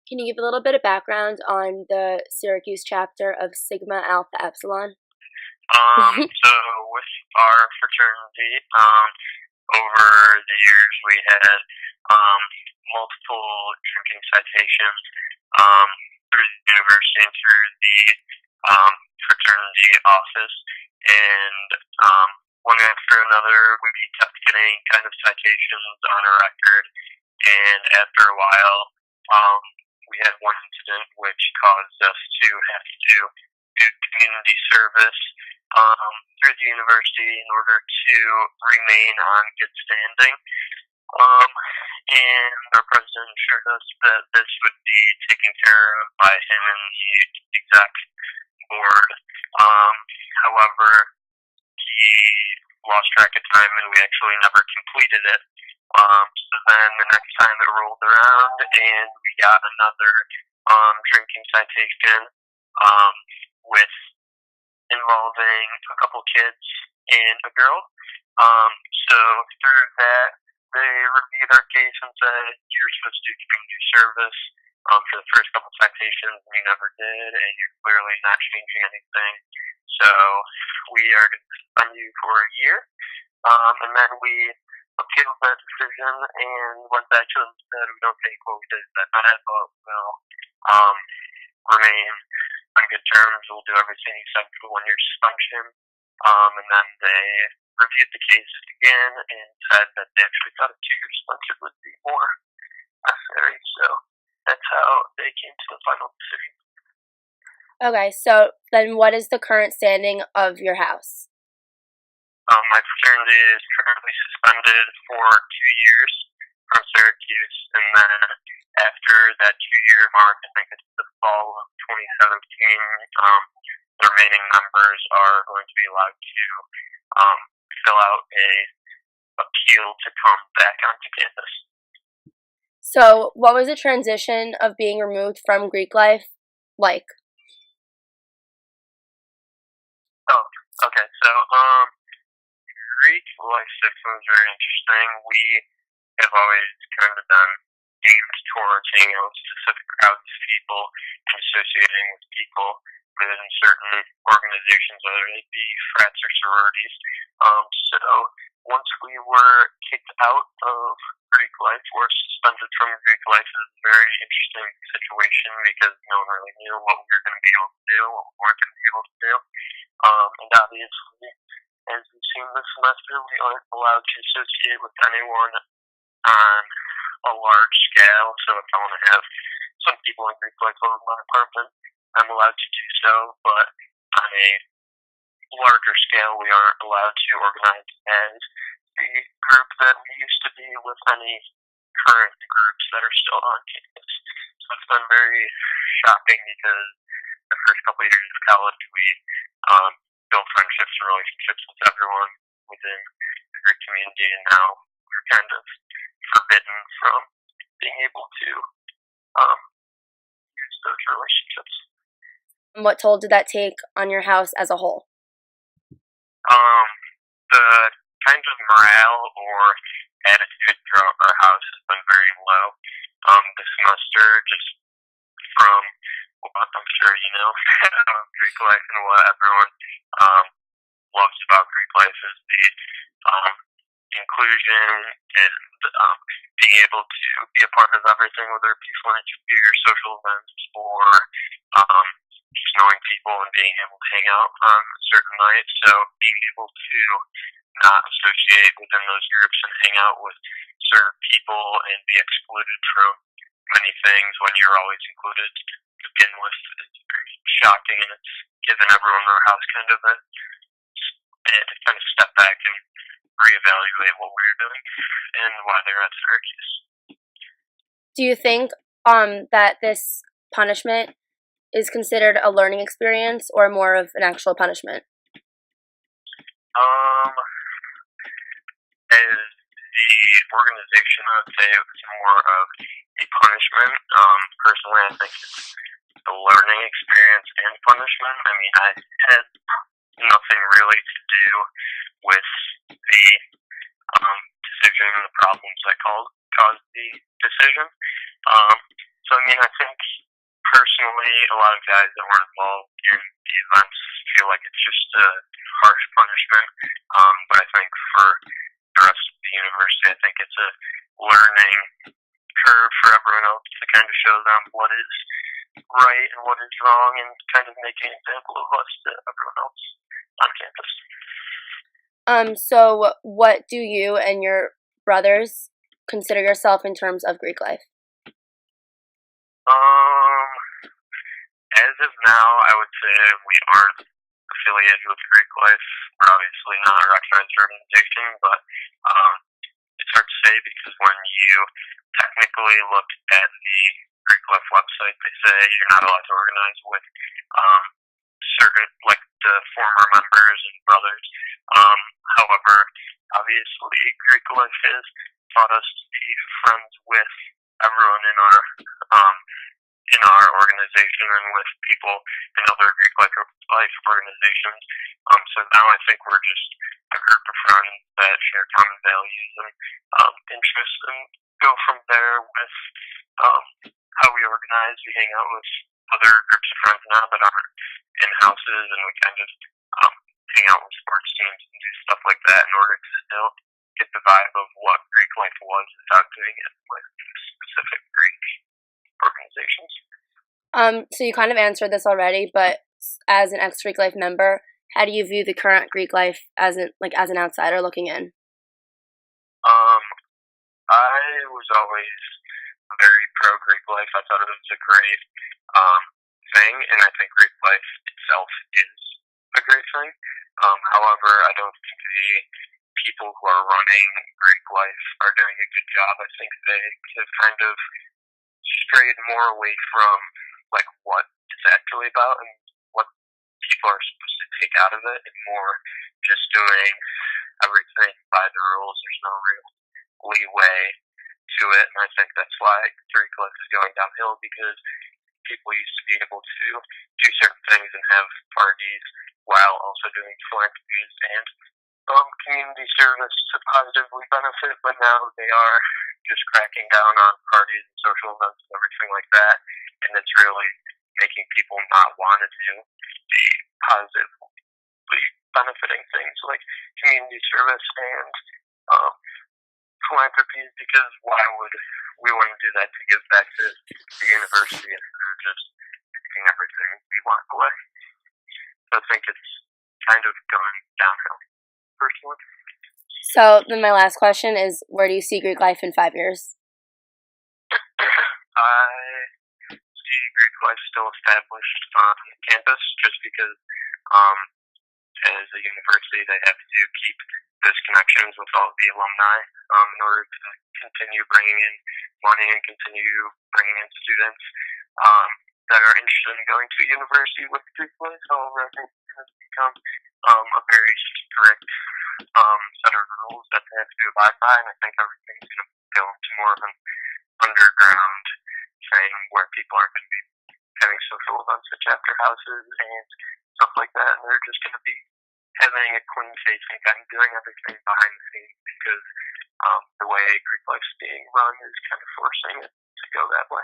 Can you give a little bit of background on the Syracuse chapter of Sigma Alpha Epsilon? So with our fraternity, over the years we had multiple drinking citations through the university and through the fraternity office, and one after another we kept getting kind of citations on a record, and after a while, we had one incident which caused us to have to do community service through the university in order to remain on good standing. And our president assured us that this would be taken care of by him and the exec board. However, he lost track of time and we actually never completed it. So then the next time it rolled around and we got another drinking citation with involving a couple kids and a girl. So through that, they reviewed our case and said, you're supposed to do community service for the first couple citations, and you never did, and you're clearly not changing anything. So we are going to suspend you for a year. And then we appealed that decision and went back to them and said, we don't think what we did is that bad, but we'll remain on good terms. We'll do everything except for 1 year suspension. And then they reviewed the case again and said that they actually thought a 2 year suspension would be more necessary. So that's how they came to the final decision. Okay, so then what is the current standing of your house? My fraternity is currently suspended for 2 years from Syracuse, and then after that 2 year mark, I think it's the fall of 2017, the remaining members are going to be allowed to fill out a appeal to come back onto campus. So what was the transition of being removed from Greek life like? Oh, okay. So, Greek life system is very interesting. We have always kind of been aimed towards hanging out with specific crowds of people and associating with people within certain organizations, whether they be frats or sororities. So once we were kicked out of Greek life, or suspended from Greek life, is a very interesting situation because no one really knew what we were going to be able to do, what we weren't going to be able to do. And obviously, as we've seen this semester, we aren't allowed to associate with anyone on a large scale. So if I want to have some people in Greek life over my apartment, I'm allowed to do so, but on a larger scale, we aren't allowed to organize as the group that we used to be with any current groups that are still on campus. So it's been very shocking because the first couple of years of college, we built friendships and relationships with everyone within the Greek community, and now we're kind of forbidden from being able to use those relationships. And what toll did that take on your house as a whole? The kind of morale or attitude throughout our house has been very low this semester, just from what I'm sure you know, Greek life and what everyone loves about Greek life is the inclusion and being able to be a part of everything, whether it be philanthropy or social events or just knowing people and being able to hang out on certain nights. So being able to not associate within those groups and hang out with certain people and be excluded from many things when you're always included to begin with is very shocking, and it's given everyone in our house kind of a kind of step back and reevaluate what we were doing and why they're at Syracuse. Do you think that this punishment is considered a learning experience or more of an actual punishment? As the organization, I would say it was more of a punishment. Personally, I think it's a learning experience and punishment. I mean, I had nothing really to do with the decision and the problems that caused the decision. So I mean, I think personally, a lot of guys that were involved in the events feel like it's just a harsh punishment. But I think for the rest of the university, I think it's a learning curve for everyone else to kind of show them what is right and what is wrong, and kind of make an example of us to everyone else on campus. So what do you and your brothers consider yourself in terms of Greek life? Um, as of now, I would say we aren't affiliated with Greek Life. We're obviously not a recognized organization, but it's hard to say because when you technically look at the Greek Life website, they say you're not allowed to organize with certain, like the former members and brothers. However, obviously, Greek Life has taught us to be friends with everyone um, in our organization and with people in other Greek life organizations. So now I think we're just a group of friends that share common values and interests, and go from there with um, how we organize. We hang out with other groups of friends now that aren't in houses, and we kind of hang out with sports teams and do stuff like that in order to still get the vibe of what Greek life was without doing it with specific Greek organizations. So you kind of answered this already, but as an ex Greek life member, how do you view the current Greek life as an outsider looking in? Um, I was always very pro Greek life. I thought it was a great um, thing, and I think Greek life itself is a great thing. However, I don't think the people who are running Greek life are doing a good job. I think they have kind of strayed more away from like what it's actually about and what people are supposed to take out of it, and more just doing everything by the rules. There's no real leeway to it, and I think that's why Greek life is going downhill, because people used to be able to do certain things and have parties while also doing philanthropies and community service to positively benefit, but now they are just cracking down on parties and social events and everything like that, and it's really making people not want to do the positively benefiting things like community service and um, philanthropies, because why would we want to do that to give back to the university if they're just taking everything we want away? So I think it's kind of going downhill, personally. So then my last question is, where do you see Greek life in 5 years? I see Greek life still established on campus, just because as a university they have to keep those connections with all of the alumni in order to continue bringing in money and continue bringing in students that are interested in going to university with Greek life. However, I think it has become a very strict set of rules that they have to abide by, and I think everything's going to go into more of an underground thing where people are going to be having social events at chapter houses and stuff like that, and they're just going to be having a clean face and kind of doing everything behind the scenes, because the way Greek life's being run is kind of forcing it to go that way.